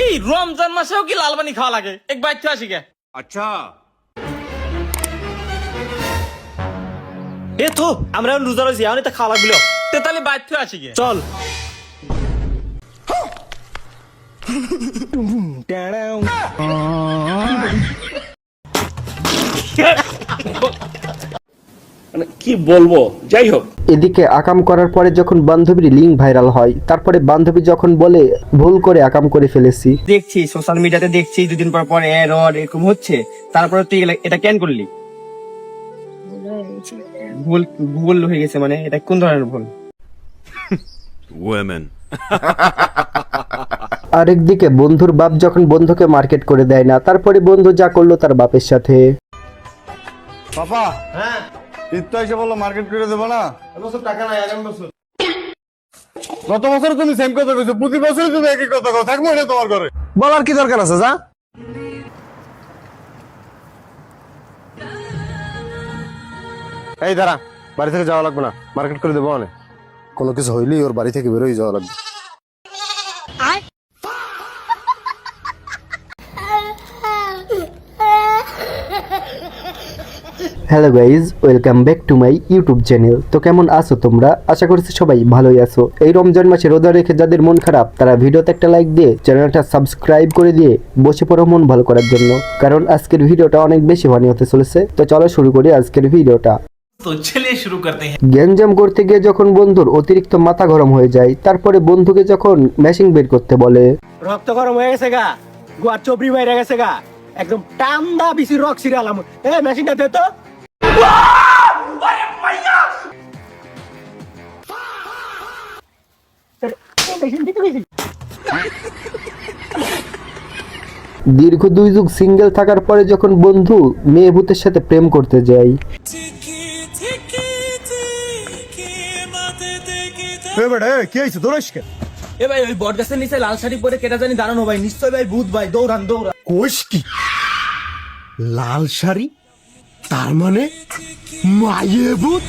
এই রমজান মাসেও কি লাল পানি খাওয়া লাগে? এক বাইর থেকে আসি গে। আচ্ছা এ তো আমরা এখন রোজা রয়েছি, এখন এটা খাওয়া লাগলো। তাহলে বাইর থেকে আসি গে। চল। কি বলবো, যাই হোক। এদিকে আকাম করার পরে যখন বান্ধবীর লিঙ্ক ভাইরাল হয়, তারপরে বান্ধবী যখন বলে ভুল করে আকাম করে ফেলেছি। দেখছি সোশ্যাল মিডিয়াতে দেখছি দুদিন পর পর এরর এরকম হচ্ছে, তারপরে তুই এটা কেন করলি? ভুল ভুল হয়ে গেছে মানে এটা কোন ধরনের ভুল? ওয়েমেন। আরেকদিকে বন্ধুর বাপ যখন বন্ধুকে মার্কেট করে দেয় না, তারপরে বন্ধু যা করলো তার বাপের সাথে। পাপা, হ্যাঁ ঈদ তো এসে বললো মার্কেট করে দেবো না। টাকা নাই, আগামী বছর। গত বছর তুমি সেম কথা কইছো, প্রতি বছরই তুমি একই কথা কও। থাকবো এটা তোমার ঘরে, বলার কি দরকার আছে? যা এই দাঁড়া, বাড়ি থেকে যাওয়া লাগবে না, মার্কেট করে দেবো অনেক। কোনো কিছু হইলেই ওর বাড়ি থেকে বেরোই যাওয়া লাগবে। Hello guys, welcome back to my YouTube channel. তো কেমন আছো তোমরা? আশা করছি সবাই ভালোই আছো। এই রমজান মাসে রোজা রেখে যাদের মন খারাপ, তারা ভিডিওতে একটা লাইক দিয়ে চ্যানেলটা সাবস্ক্রাইব করে দিয়ে বসে পড়ো মন ভালো করার জন্য, কারণ আজকের ভিডিওটা অনেক বেশি ফানি হতে চলেছে। তো চলো শুরু করি আজকের ভিডিওটা। তো চলিয়ে শুরু করতে हैं। গ্যাঞ্জাম করতে গিয়ে যখন বন্ধুর অতিরিক্ত মাথা গরম হয়ে যায়, তারপরে বন্ধুকে যখন মেশিং বের করতে বলে, রক্ত গরম হয়ে গেছে গা, গোয়ার চবরি বাইরে গেছে গা, একদম টান্দা বিসি রক সিরালাম। এ মেশিনটা দে তো। দীর্ঘ 2 যুগ সিঙ্গেল থাকার পরে যখন বন্ধু মেয়ে ভূতের সাথে প্রেম করতে যায়, কি হয়েছে, দৌড়াস কেন? এ ভাই ওই বট গাছের নিচে লাল শাড়ি পরে কেটা জানি দাঁড়ানো ভাই, নিশ্চয় ভাই ভূত ভাই, দৌড়ান দৌড়ান। কোষ কি লাল শাড়ি, তার মানে মায়ে ভূত?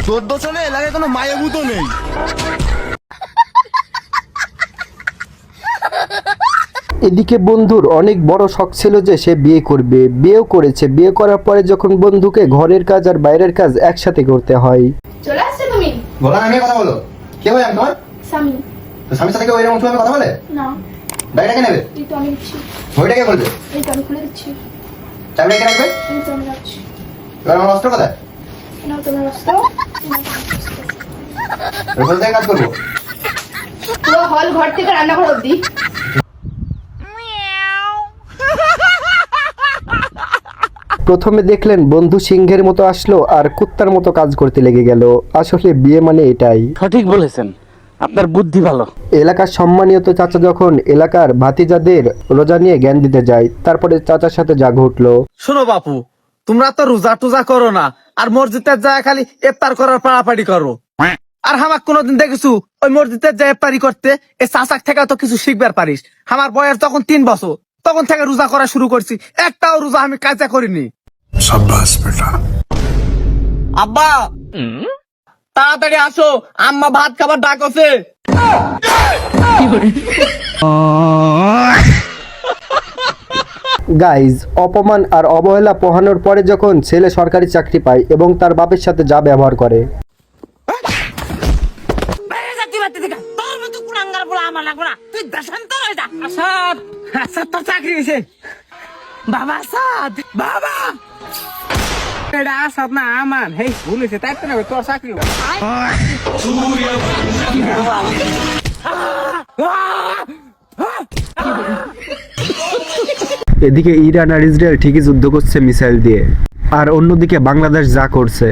তোর দোষণে এলাকায় কোনো মায়ে ভূতও নেই। এদিকে বন্ধুর অনেক বড় শখ ছিল যে সে বিয়ে করবে, বিয়েও করেছে। বিয়ে করার পরে যখন বন্ধুকে ঘরের কাজ আর বাইরের কাজ একসাথে করতে হয়, চলে আসছে তুমি? বলা আমি কথা বলো। কে ভাই আমি তোমার? স্বামী। তো স্বামীর সাথে কেউ এরকম উঠে কথা বলে? না। গাড়িটাকে নেবে? এই তো আমি দিচ্ছি। ঘড়িটাকে বলবে? এই তো আমি খুলে দিচ্ছি। চাবিটাকে রাখবে? এই তো আমি রাখছি। এবার আমার অস্ত্র কোথায়? নাও তোমার অস্ত্র। রোজ থেকে কাজ করবো। পুরো হল ঘর থেকে রান্নাঘর অবধি। প্রথমে দেখলেন বন্ধু সিংহের মতো আসলো আর কুত্তার মতো কাজ করতে লেগে গেল। আসলে বিয়ে মানে এটাই। সঠিক বলেছেন, আপনার বুদ্ধি ভালো। এলাকার সম্মানিত চাচা যখন এলাকার ভাতিজাদের রোজা নিয়ে জ্ঞান দিতে যায়, তারপরে চাচার সাথে যা ঘটলো। শোনো বাপু, তোমরা তো রোজা টোজা করো না, আর মসজিদের যায় খালি ইফতার করার পাড়াপাড়ি করো। আর হামাক কোনোদিন দেখিছু ওই মসজিদের যায় ইফতারি করতে? এ চাচাক থেকে তো কিছু শিখবার পারিস। আমার বয়স যখন 3 বছর, তখন থেকে রোজা করা শুরু করছি, একটাও রোজা আমি কাজা করিনি। সাব্বাস বেটা। আব্বা তাড়াতাড়ি আসো, আম্মা ভাত খাবার ডাক আছে। গাইজ, অপমান আর অবহেলা পোহানোর পরে যখন ছেলে সরকারি চাকরি পায় এবং তার বাপের সাথে যা ব্যবহার করে, চাকরি হয়েছে বাবা, সাদ বাবা এটা আসাদ না আমার, হেই ভুল হয়েছে, তাই তো না তোর চাকরি। এদিকে ইরান আর ইসরায়েল ঠিকই যুদ্ধ করছে মিসাইল দিয়ে, আর অন্যদিকে বাংলাদেশ যা করছে।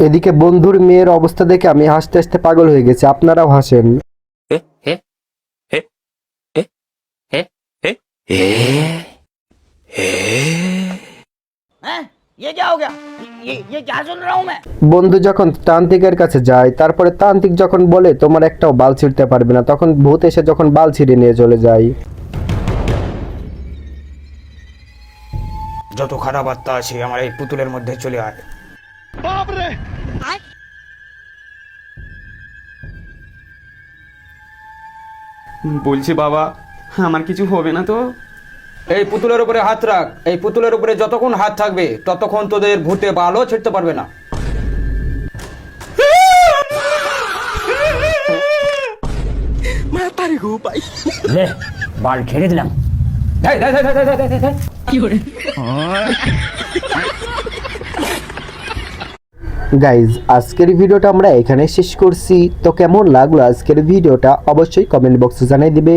এদিকে বন্ধুর মেয়ের অবস্থা দেখে আমি হাসতে হাসতে পাগল হয়ে গেছি। আপনারাও হাসেন। বন্ধু যখন তান্ত্রিকের কাছে যায়, তারপরে তান্ত্রিক যখন বলে তোমার একটাও বাল ছিঁড়তে পারবে না, তখন ভূত এসে যখন বাল ছিঁড়ে নিয়ে চলে যায়। যত খারাপ আত্মা আছে আমার এই পুতুলের মধ্যে চলে আয়। বলছি বাবা, আমার কিছু হবে না তো? এই পুতুলের উপরে হাত রাখ। এই পুতুলের উপরে যতক্ষণ হাত থাকবে ততক্ষণ তোদের ভূতে বালও ছিড়তে পারবে না। লে বাল ছেড়ে দিলাম। গাইজ আজকের ভিডিওটা আমরা এখানে শেষ করছি। তো কেমন লাগলো আজকের ভিডিওটা অবশ্যই কমেন্ট বক্সে জানিয়ে দিবে।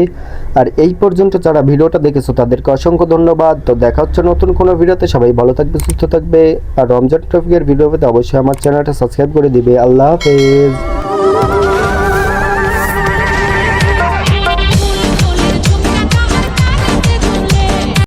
আর এই পর্যন্ত যারা ভিডিওটা দেখেছো তাদেরকে অসংখ্য ধন্যবাদ। তো দেখা হচ্ছে নতুন কোনো ভিডিওতে। সবাই ভালো থাকবে, সুস্থ থাকবে। আর রমজান ট্রফিকের ভিডিও পেতে অবশ্যই আমার চ্যানেলটা সাবস্ক্রাইব করে দিবে। আল্লাহ হাফেজ।